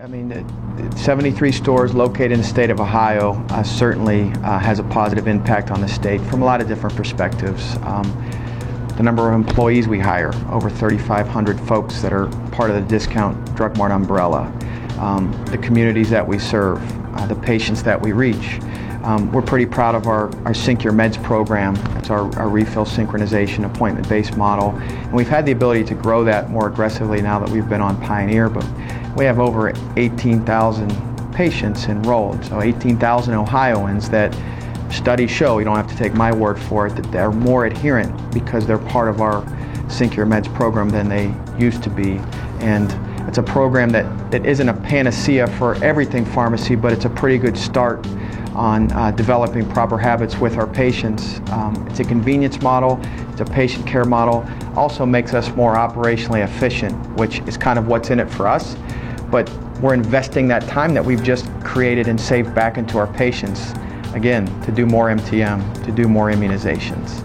I mean, 73 stores located in the state of Ohio certainly has a positive impact on the state from a lot of different perspectives. The number of employees we hire, over 3,500 folks that are part of the Discount Drug Mart umbrella, the communities that we serve, the patients that we reach. We're pretty proud of our Sync Your Meds program. It's our refill synchronization appointment-based model. And we've had the ability to grow that more aggressively now that we've been on Pioneer, but we have over 18,000 patients enrolled, so 18,000 Ohioans that studies show, you don't have to take my word for it, that they're more adherent because they're part of our Sync Your Meds program than they used to be. And it's a program that isn't a panacea for everything pharmacy, but it's a pretty good start on developing proper habits with our patients. It's a convenience model, it's a patient care model, also makes us more operationally efficient, which is kind of what's in it for us, but we're investing that time that we've just created and saved back into our patients, again, to do more MTM, to do more immunizations.